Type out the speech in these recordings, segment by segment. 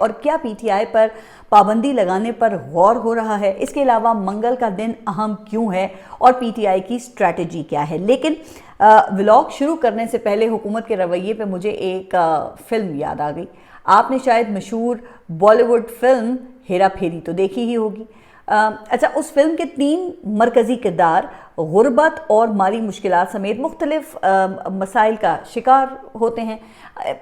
اور کیا P T I پر پابندی لگانے پر غور ہو رہا ہے؟ اس کے علاوہ منگل کا دن اہم کیوں ہے اور پی ٹی آئی کی اسٹریٹجی کیا ہے؟ لیکن ولاگ شروع کرنے سے پہلے حکومت کے رویے پہ مجھے ایک فلم یاد آ گئی۔ آپ نے شاید مشہور بالی ووڈ فلم ہیرا پھیری تو دیکھی ہی ہوگی۔ اچھا، اس فلم کے 3 مرکزی کردار غربت اور مالی مشکلات سمیت مختلف مسائل کا شکار ہوتے ہیں۔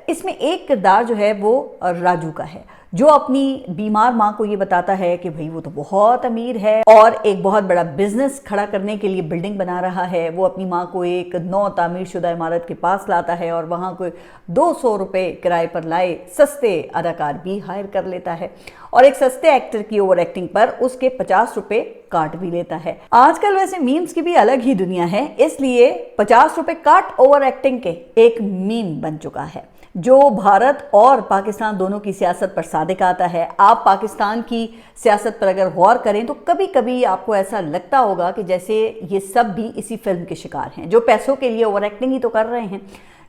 اس میں ایک کردار جو ہے وہ راجو کا ہے، جو اپنی بیمار ماں کو یہ بتاتا ہے کہ بھئی وہ تو بہت امیر ہے اور ایک بہت بڑا بزنس کھڑا کرنے کے لیے بلڈنگ بنا رہا ہے۔ وہ اپنی ماں کو ایک نو تعمیر شدہ عمارت کے پاس لاتا ہے اور وہاں کوئی 200 روپے کرائے پر لائے سستے اداکار بھی ہائر کر لیتا ہے، اور ایک سستے ایکٹر کی اوور ایکٹنگ پر اس کے 50 روپے کاٹ بھی لیتا ہے۔ آج کل ویسے میمز کی بھی الگ ہی دنیا ہے، اس لیے 50 روپے کاٹ اوور ایکٹنگ کے ایک میم بن چکا ہے جو بھارت اور پاکستان دونوں کی سیاست پر صادق آتا ہے۔ آپ پاکستان کی سیاست پر اگر غور کریں تو کبھی کبھی آپ کو ایسا لگتا ہوگا کہ جیسے یہ سب بھی اسی فلم کے شکار ہیں، جو پیسوں کے لیے اوور ایکٹنگ ہی تو کر رہے ہیں۔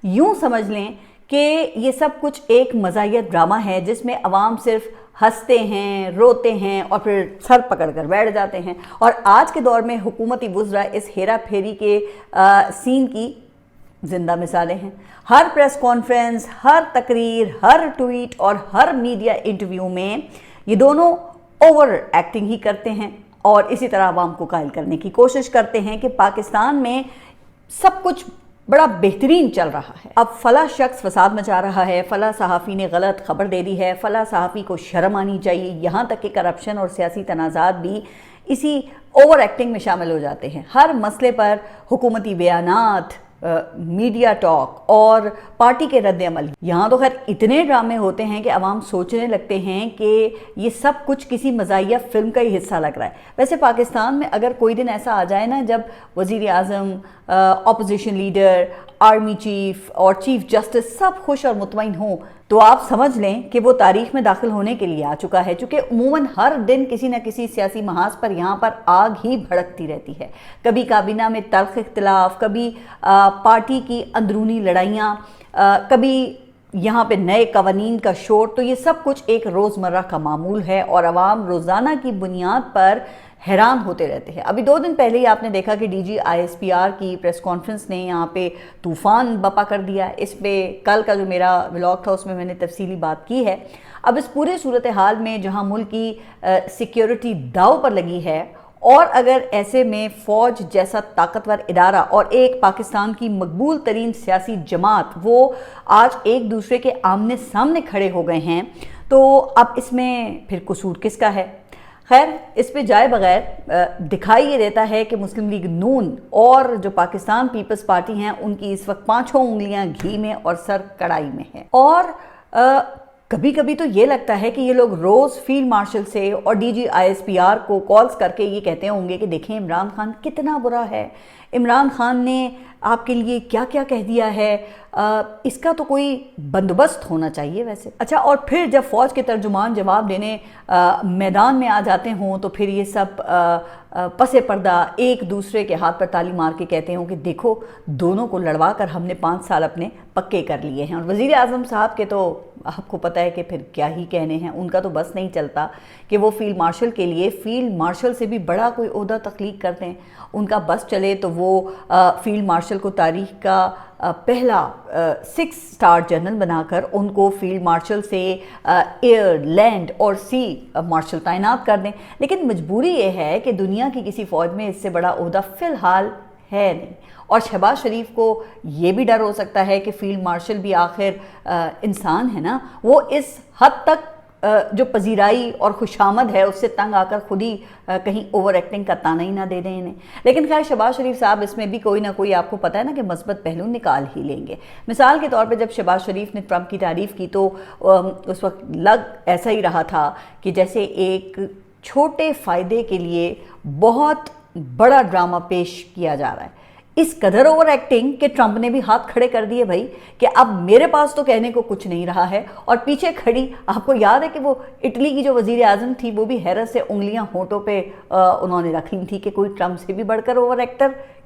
یوں سمجھ لیں کہ یہ سب کچھ ایک مزاحیہ ڈرامہ ہے جس میں عوام صرف ہنستے ہیں، روتے ہیں اور پھر سر پکڑ کر بیٹھ جاتے ہیں۔ اور آج کے دور میں حکومتی وزراء اس ہیرا پھیری کے سین کی زندہ مثالیں ہیں۔ ہر پریس کانفرنس، ہر تقریر، ہر ٹویٹ اور ہر میڈیا انٹرویو میں یہ دونوں اوور ایکٹنگ ہی کرتے ہیں اور اسی طرح عوام کو قائل کرنے کی کوشش کرتے ہیں کہ پاکستان میں سب کچھ بڑا بہترین چل رہا ہے۔ اب فلاں شخص فساد مچا رہا ہے، فلاں صحافی نے غلط خبر دے دی ہے، فلاں صحافی کو شرم آنی چاہیے، یہاں تک کہ کرپشن اور سیاسی تنازعات بھی اسی اوور ایکٹنگ میں شامل ہو جاتے ہیں۔ ہر مسئلے پر حکومتی بیانات، میڈیا ٹاک اور پارٹی کے رد عمل، یہاں تو خیر اتنے ڈرامے ہوتے ہیں کہ عوام سوچنے لگتے ہیں کہ یہ سب کچھ کسی مزاحیہ فلم کا ہی حصہ لگ رہا ہے۔ ویسے پاکستان میں اگر کوئی دن ایسا آ جائے نا جب وزیر اعظم، اپوزیشن لیڈر، آرمی چیف اور چیف جسٹس سب خوش اور مطمئن ہوں تو آپ سمجھ لیں کہ وہ تاریخ میں داخل ہونے کے لیے آ چکا ہے، چونکہ عموماً ہر دن کسی نہ کسی سیاسی محاذ پر یہاں پر آگ ہی بھڑکتی رہتی ہے۔ کبھی کابینہ میں تلخ اختلاف، کبھی پارٹی کی اندرونی لڑائیاں، کبھی یہاں پہ نئے قوانین کا شور، تو یہ سب کچھ ایک روزمرہ کا معمول ہے اور عوام روزانہ کی بنیاد پر حیران ہوتے رہتے ہیں۔ ابھی 2 دن پہلے ہی آپ نے دیکھا کہ D G I S P R کی پریس کانفرنس نے یہاں پہ طوفان بپا کر دیا۔ اس پہ کل کا جو میرا ولاگ تھا اس میں میں نے تفصیلی بات کی ہے۔ اب اس پورے صورتحال میں جہاں ملک کی سیکیورٹی داؤ پر لگی ہے، اور اگر ایسے میں فوج جیسا طاقتور ادارہ اور ایک پاکستان کی مقبول ترین سیاسی جماعت وہ آج ایک دوسرے کے آمنے سامنے کھڑے ہو گئے ہیں، تو اب اس میں پھر قصور کس کا ہے؟ خیر، اس پہ جائے بغیر دکھائی یہ دیتا ہے کہ مسلم لیگ نون اور جو پاکستان پیپلز پارٹی ہیں ان کی اس وقت 5 انگلیاں گھی میں اور سر کڑائی میں ہے۔ اور کبھی کبھی تو یہ لگتا ہے کہ یہ لوگ روز فیلڈ مارشل سے اور D G I S P R کو کالز کر کے یہ کہتے ہوں گے کہ دیکھیں عمران خان کتنا برا ہے، عمران خان نے آپ کے لیے کیا کیا کہہ دیا ہے، اس کا تو کوئی بندوبست ہونا چاہیے ویسے۔ اچھا، اور پھر جب فوج کے ترجمان جواب دینے میدان میں آ جاتے ہوں تو پھر یہ سب پس پردہ ایک دوسرے کے ہاتھ پر تالی مار کے کہتے ہوں کہ دیکھو دونوں کو لڑوا کر ہم نے 5 سال اپنے پکے کر لیے ہیں۔ اور وزیر اعظم صاحب کے تو آپ کو پتہ ہے کہ پھر کیا ہی کہنے ہیں، ان کا تو بس نہیں چلتا کہ وہ فیلڈ مارشل کے لیے فیلڈ مارشل سے بھی بڑا کوئی عہدہ تخلیق کرتے ہیں۔ ان کا بس چلے تو وہ فیلڈ مارشل کو تاریخ کا پہلا 6 اسٹار جنرل بنا کر ان کو فیلڈ مارشل سے ایئر، لینڈ اور سی مارشل تعینات کر دیں۔ لیکن مجبوری یہ ہے کہ دنیا کی کسی فوج میں اس سے بڑا عہدہ فی الحال ہے نہیں، اور شہباز شریف کو یہ بھی ڈر ہو سکتا ہے کہ فیلڈ مارشل بھی آخر انسان ہے نا، وہ اس حد تک جو پذیرائی اور خوشامد ہے اس سے تنگ آ کر خود ہی کہیں اوور ایکٹنگ کا تانا ہی نہ دے دیں انہیں۔ لیکن خیر شہباز شریف صاحب اس میں بھی کوئی نہ کوئی آپ کو پتہ ہے نا کہ مثبت پہلو نکال ہی لیں گے۔ مثال کے طور پہ جب شہباز شریف نے ٹرمپ کی تعریف کی تو اس وقت ایسا ہی رہا تھا کہ جیسے ایک چھوٹے فائدے کے لیے بہت بڑا ڈرامہ پیش کیا جا رہا ہے۔ اس قدر اوور ایکٹنگ کہ ٹرمپ نے بھی ہاتھ کھڑے کر دیے بھائی کہ اب میرے پاس تو کہنے کو کچھ نہیں رہا ہے۔ اور پیچھے کھڑی آپ کو یاد ہے کہ وہ اٹلی کی جو وزیر اعظم تھی وہ بھی حیرت سے انگلیاں ہونٹوں پہ انہوں نے رکھ لی تھی کہ کوئی ٹرمپ سے بھی بڑھ کر اوور ایکٹر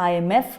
IMF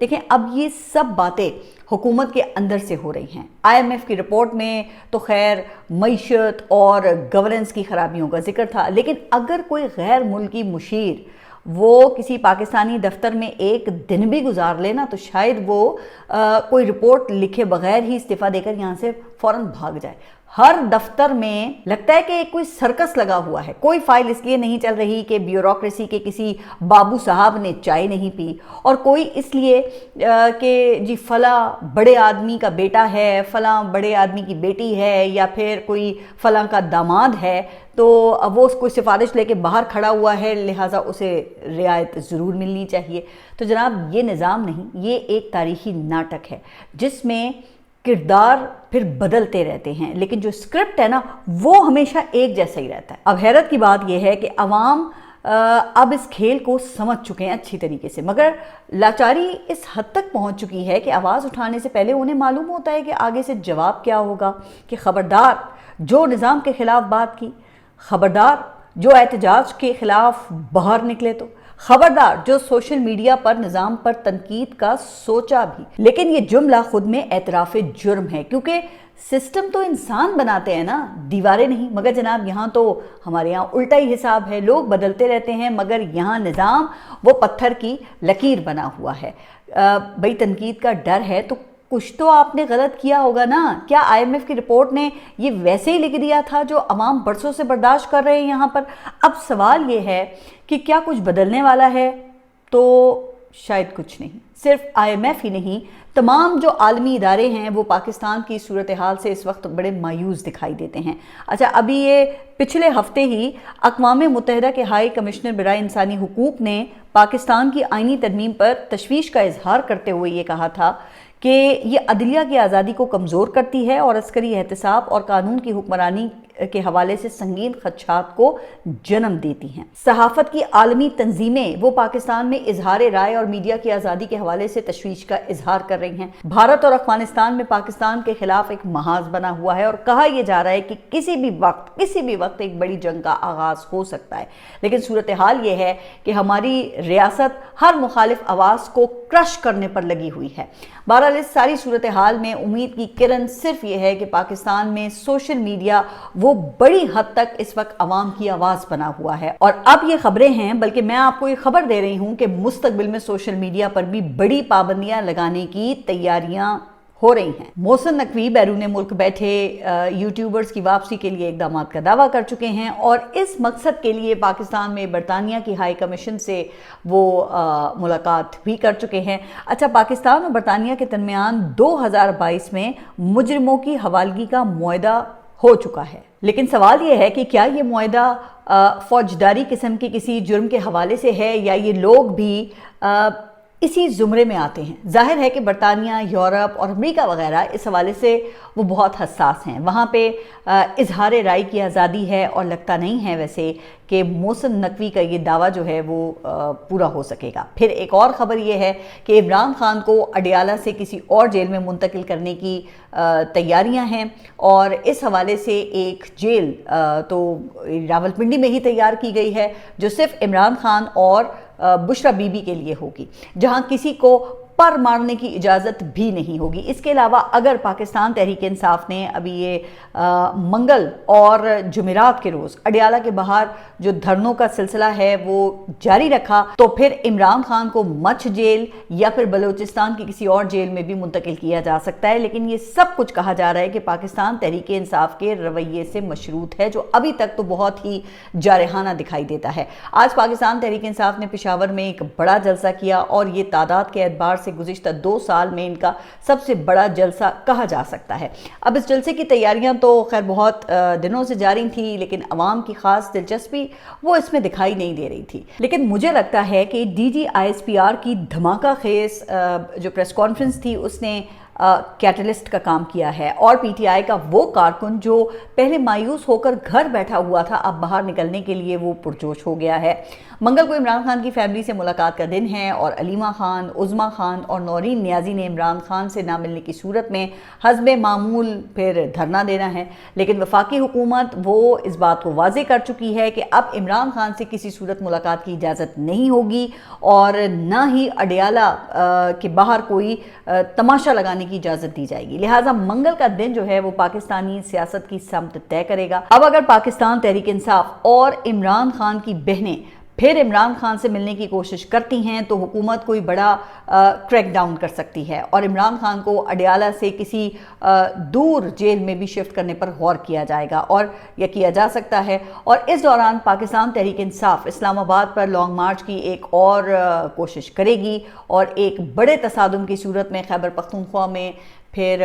دیکھیں اب یہ سب باتیں حکومت کے اندر سے ہو رہی ہیں۔ IMF کی رپورٹ میں تو خیر معیشت اور گورننس کی خرابیوں کا ذکر تھا، لیکن اگر کوئی غیر ملکی مشیر وہ کسی پاکستانی دفتر میں ایک دن بھی گزار لینا تو شاید وہ کوئی رپورٹ لکھے بغیر ہی استعفیٰ دے کر یہاں سے فوراً بھاگ جائے۔ ہر دفتر میں لگتا ہے کہ کوئی سرکس لگا ہوا ہے، کوئی فائل اس لیے نہیں چل رہی کہ بیوروکریسی کے کسی بابو صاحب نے چائے نہیں پی، اور کوئی اس لیے کہ جی فلاں بڑے آدمی کا بیٹا ہے، فلاں بڑے آدمی کی بیٹی ہے، یا پھر کوئی فلاں کا داماد ہے تو وہ اس کو سفارش لے کے باہر کھڑا ہوا ہے، لہٰذا اسے رعایت ضرور ملنی چاہیے۔ تو جناب یہ نظام نہیں، یہ ایک تاریخی ناٹک ہے جس میں کردار پھر بدلتے رہتے ہیں، لیکن جو اسکرپٹ ہے نا وہ ہمیشہ ایک جیسا ہی رہتا ہے۔ اب حیرت کی بات یہ ہے کہ عوام اب اس کھیل کو سمجھ چکے ہیں اچھی طریقے سے، مگر لاچاری اس حد تک پہنچ چکی ہے کہ آواز اٹھانے سے پہلے انہیں معلوم ہوتا ہے کہ آگے سے جواب کیا ہوگا، کہ خبردار جو نظام کے خلاف بات کی، خبردار جو احتجاج کے خلاف باہر نکلے، تو خبردار جو سوشل میڈیا پر نظام پر تنقید کا سوچا بھی۔ لیکن یہ جملہ خود میں اعتراف جرم ہے، کیونکہ سسٹم تو انسان بناتے ہیں نا، دیواریں نہیں۔ مگر جناب یہاں تو ہمارے یہاں الٹا ہی حساب ہے، لوگ بدلتے رہتے ہیں مگر یہاں نظام وہ پتھر کی لکیر بنا ہوا ہے۔ بھئی تنقید کا ڈر ہے تو کچھ تو آپ نے غلط کیا ہوگا نا۔ کیا IMF کی رپورٹ نے یہ ویسے ہی لکھ دیا تھا جو عوام برسوں سے برداشت کر رہے ہیں یہاں پر؟ اب سوال یہ ہے کہ کیا کچھ بدلنے والا ہے؟ تو شاید کچھ نہیں۔ صرف IMF ہی نہیں، تمام جو عالمی ادارے ہیں وہ پاکستان کی صورتحال سے اس وقت بڑے مایوس دکھائی دیتے ہیں۔ اچھا ابھی یہ پچھلے ہفتے ہی اقوام متحدہ کے ہائی کمشنر برائے انسانی حقوق نے پاکستان کی آئینی ترمیم پر تشویش کا اظہار کرتے ہوئے یہ کہا تھا کہ یہ عدلیہ کی آزادی کو کمزور کرتی ہے اور عسکری احتساب اور قانون کی حکمرانی کے حوالے سے سنگین خدشات کو جنم دیتی ہیں۔ صحافت کی عالمی تنظیمیں وہ پاکستان میں اظہار رائے اور میڈیا کی آزادی کے حوالے سے تشویش کا اظہار کر رہی ہیں۔ بھارت اور افغانستان میں پاکستان کے خلاف ایک محاذ بنا ہوا ہے اور کہا یہ جا رہا ہے کہ کسی بھی وقت ایک بڑی جنگ کا آغاز ہو سکتا ہے، لیکن صورتحال یہ ہے کہ ہماری ریاست ہر مخالف آواز کو کرش کرنے پر لگی ہوئی ہے۔ بہرحال اس ساری صورتحال میں امید کی کرن صرف یہ ہے کہ پاکستان میں سوشل میڈیا وہ بڑی حد تک اس وقت عوام کی آواز بنا ہوا ہے، اور اب یہ خبریں ہیں، بلکہ میں آپ کو یہ خبر دے رہی ہوں کہ مستقبل میں سوشل میڈیا پر بھی بڑی پابندیاں لگانے کی تیاریاں ہو رہی ہیں۔ محسن نقوی بیرون ملک بیٹھے یوٹیوبرز کی واپسی کے لیے اقدامات کا دعویٰ کر چکے ہیں، اور اس مقصد کے لیے پاکستان میں برطانیہ کی ہائی کمیشن سے وہ ملاقات بھی کر چکے ہیں۔ اچھا پاکستان اور برطانیہ کے درمیان 2022 میں مجرموں کی حوالگی کا معاہدہ ہو چکا ہے، لیکن سوال یہ ہے کہ کیا یہ معاہدہ فوجداری قسم کے کسی جرم کے حوالے سے ہے، یا یہ لوگ بھی اسی زمرے میں آتے ہیں؟ ظاہر ہے کہ برطانیہ، یورپ اور امریکہ وغیرہ اس حوالے سے وہ بہت حساس ہیں، وہاں پہ اظہار رائے کی آزادی ہے، اور لگتا نہیں ہے ویسے کہ محسن نقوی کا یہ دعویٰ جو ہے وہ پورا ہو سکے گا۔ پھر ایک اور خبر یہ ہے کہ عمران خان کو اڈیالہ سے کسی اور جیل میں منتقل کرنے کی تیاریاں ہیں، اور اس حوالے سے ایک جیل تو راولپنڈی میں ہی تیار کی گئی ہے جو صرف عمران خان اور بشرا بی بی کے لیے ہوگی، جہاں کسی کو پر مارنے کی اجازت بھی نہیں ہوگی۔ اس کے علاوہ اگر پاکستان تحریک انصاف نے ابھی یہ منگل اور جمعرات کے روز اڈیالہ کے باہر جو دھرنوں کا سلسلہ ہے وہ جاری رکھا، تو پھر عمران خان کو مچھ جیل یا پھر بلوچستان کی کسی اور جیل میں بھی منتقل کیا جا سکتا ہے۔ لیکن یہ سب کچھ کہا جا رہا ہے کہ پاکستان تحریک انصاف کے رویے سے مشروط ہے، جو ابھی تک تو بہت ہی جارحانہ دکھائی دیتا ہے۔ آج پاکستان تحریک انصاف نے پشاور میں ایک بڑا جلسہ کیا، اور یہ تعداد کے اعتبار سے گزشتہ 2 سال میں ان کا سب سے بڑا جلسہ کہا جا سکتا ہے۔ اب اس جلسے کی تیاریاں تو خیر بہت دنوں سے جاری تھی، لیکن عوام کی خاص دلچسپی وہ اس میں دکھائی نہیں دے رہی تھی۔ لیکن مجھے لگتا ہے کہ DG ISPR کی دھماکہ خیز جو پریس کانفرنس تھی، اس نے کیٹلسٹ کا کام کیا ہے، اور پی ٹی آئی کا وہ کارکن جو پہلے مایوس ہو کر گھر بیٹھا ہوا تھا اب باہر نکلنے کے لیے وہ پرجوش ہو گیا ہے۔ منگل کو عمران خان کی فیملی سے ملاقات کا دن ہے اور علیمہ خان، عظمیٰ خان اور نورین نیازی نے عمران خان سے نہ ملنے کی صورت میں حسب معمول پھر دھرنا دینا ہے، لیکن وفاقی حکومت وہ اس بات کو واضح کر چکی ہے کہ اب عمران خان سے کسی صورت ملاقات کی اجازت نہیں ہوگی اور نہ ہی اڈیالہ کے باہر کوئی تماشا لگانے کی اجازت دی جائے گی، لہٰذا منگل کا دن جو ہے وہ پاکستانی سیاست کی سمت طے کرے گا۔ اب اگر پاکستان تحریک انصاف اور عمران خان کی بہنیں پھر عمران خان سے ملنے کی کوشش کرتی ہیں تو حکومت کوئی بڑا کریک ڈاؤن کر سکتی ہے اور عمران خان کو اڈیالہ سے کسی دور جیل میں بھی شفٹ کرنے پر غور کیا جائے گا اور یہ کیا جا سکتا ہے، اور اس دوران پاکستان تحریک انصاف اسلام آباد پر لانگ مارچ کی ایک اور کوشش کرے گی اور ایک بڑے تصادم کی صورت میں خیبر پختونخوا میں پھر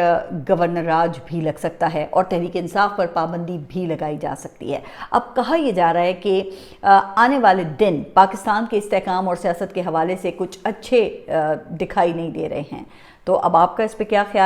گورنر راج بھی لگ سکتا ہے اور تحریک انصاف پر پابندی بھی لگائی جا سکتی ہے۔ اب کہا یہ جا رہا ہے کہ آنے والے دن پاکستان کے استحکام اور سیاست کے حوالے سے کچھ اچھے دکھائی نہیں دے رہے ہیں، تو اب آپ کا اس پہ کیا خیال؟